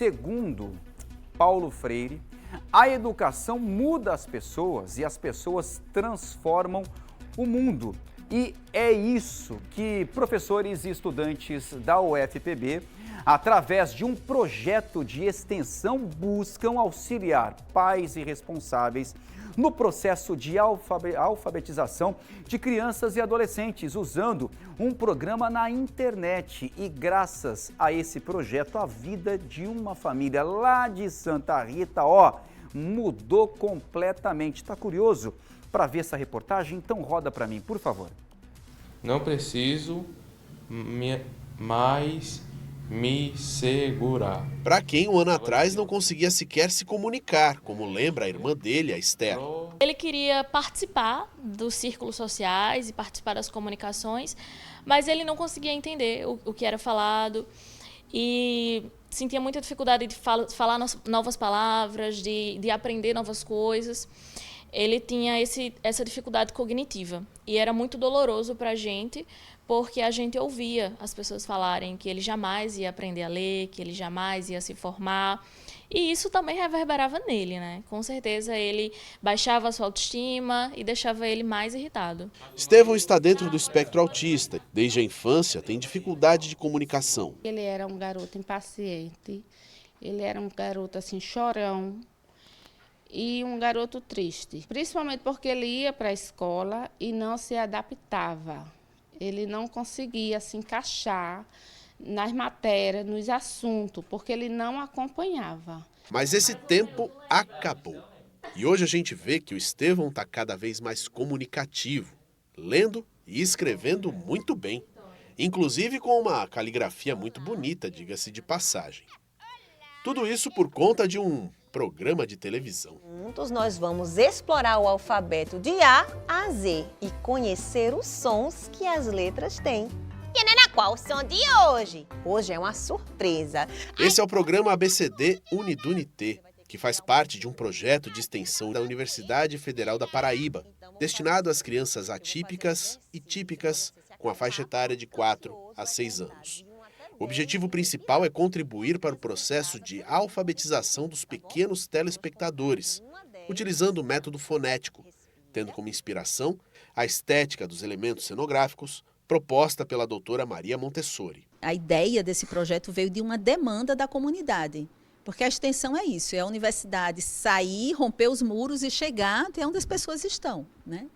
Segundo Paulo Freire, a educação muda as pessoas e as pessoas transformam o mundo. E é isso que professores e estudantes da UFPB, através de um projeto de extensão, buscam auxiliar pais e responsáveis no processo de alfabetização de crianças e adolescentes, usando um programa na internet. E graças a esse projeto, a vida de uma família lá de Santa Rita, mudou completamente. Tá curioso para ver essa reportagem? Então roda para mim, por favor. Não preciso mais me segurar. Para quem um ano atrás não conseguia sequer se comunicar, como lembra a irmã dele, a Esther. Ele queria participar dos círculos sociais e participar das comunicações, mas ele não conseguia entender o que era falado e sentia muita dificuldade de falar novas palavras, de aprender novas coisas. Ele tinha essa dificuldade cognitiva e era muito doloroso para a gente, porque a gente ouvia as pessoas falarem que ele jamais ia aprender a ler, que ele jamais ia se formar. E isso também reverberava nele, né? Com certeza ele baixava a sua autoestima e deixava ele mais irritado. Estevão está dentro do espectro autista. Desde a infância tem dificuldade de comunicação. Ele era um garoto impaciente, ele era um garoto assim chorão e um garoto triste. Principalmente porque ele ia para a escola e não se adaptava. Ele não conseguia se encaixar nas matérias, nos assuntos, porque ele não acompanhava. Mas esse tempo acabou. E hoje a gente vê que o Estevão está cada vez mais comunicativo, lendo e escrevendo muito bem. Inclusive com uma caligrafia muito bonita, diga-se de passagem. Tudo isso por conta de um programa de televisão. Juntos nós vamos explorar o alfabeto de A a Z e conhecer os sons que as letras têm. E Nena, qual o som de hoje? Hoje é uma surpresa. Esse é o programa ABCD Unidunité, que faz parte de um projeto de extensão da Universidade Federal da Paraíba, destinado às crianças atípicas e típicas com a faixa etária de 4 a 6 anos. O objetivo principal é contribuir para o processo de alfabetização dos pequenos telespectadores, utilizando o método fonético, tendo como inspiração a estética dos elementos cenográficos proposta pela doutora Maria Montessori. A ideia desse projeto veio de uma demanda da comunidade, porque a extensão é isso, é a universidade sair, romper os muros e chegar até onde as pessoas estão, né?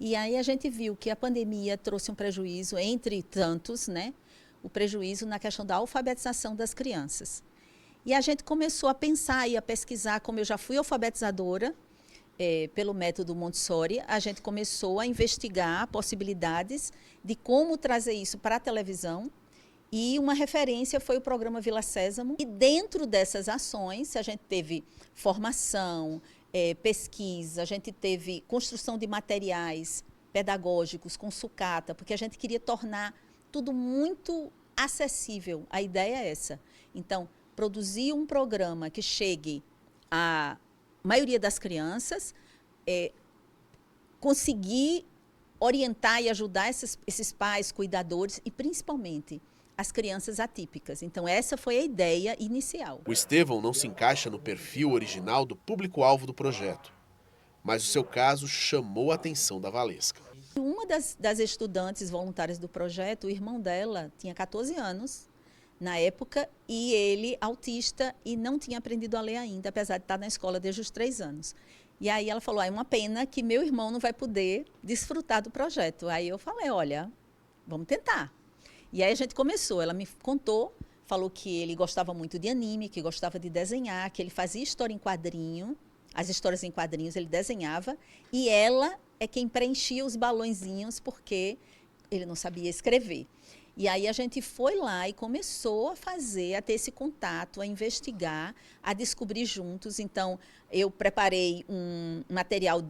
E aí a gente viu que a pandemia trouxe um prejuízo, entre tantos, né? O prejuízo na questão da alfabetização das crianças. E a gente começou a pensar e a pesquisar, como eu já fui alfabetizadora, pelo método Montessori, a gente começou a investigar possibilidades de como trazer isso para a televisão, e uma referência foi o programa Vila Sésamo. E dentro dessas ações, a gente teve formação, pesquisa, a gente teve construção de materiais pedagógicos com sucata, porque a gente queria tornar tudo muito acessível. A ideia é essa. Então, produzir um programa que chegue à maioria das crianças, conseguir orientar e ajudar esses pais, cuidadores e, principalmente, as crianças atípicas. Então, essa foi a ideia inicial. O Estevão não se encaixa no perfil original do público-alvo do projeto, mas o seu caso chamou a atenção da Valesca. Uma das estudantes voluntárias do projeto, o irmão dela tinha 14 anos na época, e ele autista e não tinha aprendido a ler ainda, apesar de estar na escola desde os 3 anos. E aí ela falou, é uma pena que meu irmão não vai poder desfrutar do projeto. Aí eu falei, olha, vamos tentar. E aí a gente começou, ela me contou, falou que ele gostava muito de anime, que gostava de desenhar, que ele fazia história em quadrinho, as histórias em quadrinhos ele desenhava, e ela é quem preenchia os balõezinhos, porque ele não sabia escrever. E aí a gente foi lá e começou a fazer, a ter esse contato, a investigar, a descobrir juntos. Então, eu preparei um material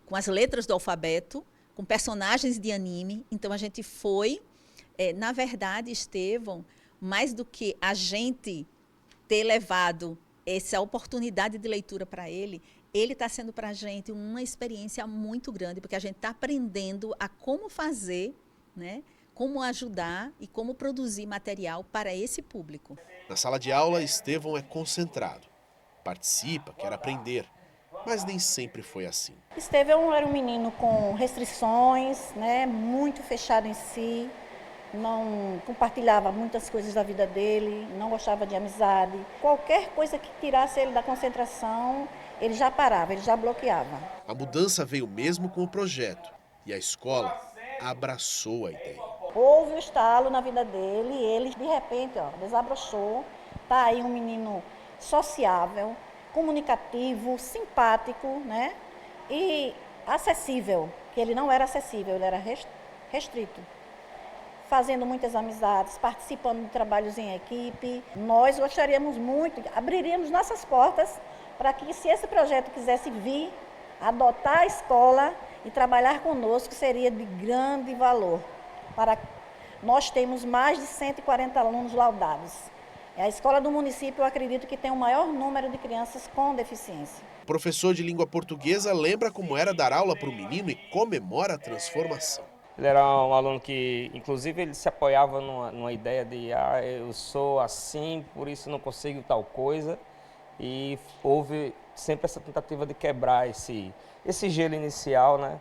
com as letras do alfabeto, com personagens de anime. Então, a gente foi, na verdade, Estevão, mais do que a gente ter levado essa oportunidade de leitura para ele está sendo para a gente uma experiência muito grande, porque a gente está aprendendo a como fazer, né, como ajudar e como produzir material para esse público. Na sala de aula, Estevão é concentrado. Participa, quer aprender, mas nem sempre foi assim. Estevão era um menino com restrições, né, muito fechado em si, não compartilhava muitas coisas da vida dele, não gostava de amizade. Qualquer coisa que tirasse ele da concentração, ele já parava, ele já bloqueava. A mudança veio mesmo com o projeto e a escola abraçou a ideia. Houve um estalo na vida dele e ele, de repente, desabrochou. Está aí um menino sociável, comunicativo, simpático, né? E acessível, que ele não era acessível, ele era restrito. Fazendo muitas amizades, participando de trabalhos em equipe. Nós gostaríamos muito, abriríamos nossas portas para que, se esse projeto quisesse vir, adotar a escola e trabalhar conosco, seria de grande valor. Nós temos mais de 140 alunos laudados. A escola do município, eu acredito que tem o maior número de crianças com deficiência. O professor de língua portuguesa lembra como era dar aula para o menino e comemora a transformação. Ele era um aluno que, inclusive, ele se apoiava numa ideia de eu sou assim, por isso não consigo tal coisa. E houve sempre essa tentativa de quebrar esse gelo inicial, né?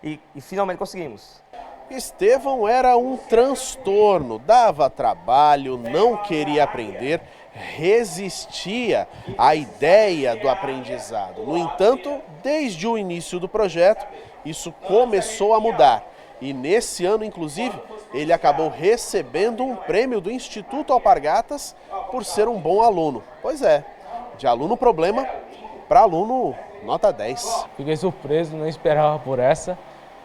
E finalmente conseguimos. Estevão era um transtorno, dava trabalho, não queria aprender, resistia à ideia do aprendizado. No entanto, desde o início do projeto, isso começou a mudar. E nesse ano, inclusive, ele acabou recebendo um prêmio do Instituto Alpargatas por ser um bom aluno. Pois é, de aluno problema para aluno nota 10. Fiquei surpreso, não esperava por essa,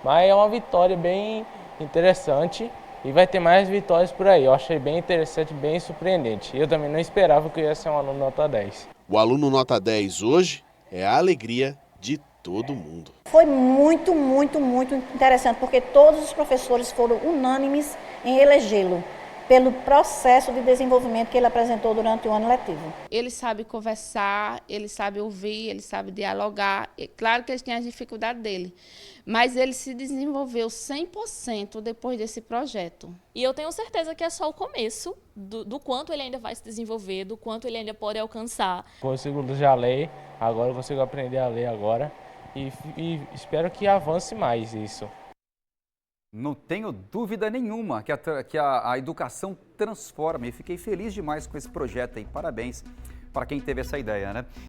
mas é uma vitória bem interessante e vai ter mais vitórias por aí. Eu achei bem interessante, bem surpreendente. Eu também não esperava que eu ia ser um aluno nota 10. O aluno nota 10 hoje é a alegria de todo mundo. Foi muito, muito, muito interessante, porque todos os professores foram unânimes em elegê-lo, pelo processo de desenvolvimento que ele apresentou durante o ano letivo. Ele sabe conversar, ele sabe ouvir, ele sabe dialogar. Claro que ele tem as dificuldades dele, mas ele se desenvolveu 100% depois desse projeto. E eu tenho certeza que é só o começo do quanto ele ainda vai se desenvolver, do quanto ele ainda pode alcançar. Consigo já ler, agora eu consigo aprender a ler agora e espero que avance mais isso. Não tenho dúvida nenhuma que a educação transforma e fiquei feliz demais com esse projeto aí. Parabéns para quem teve essa ideia, né?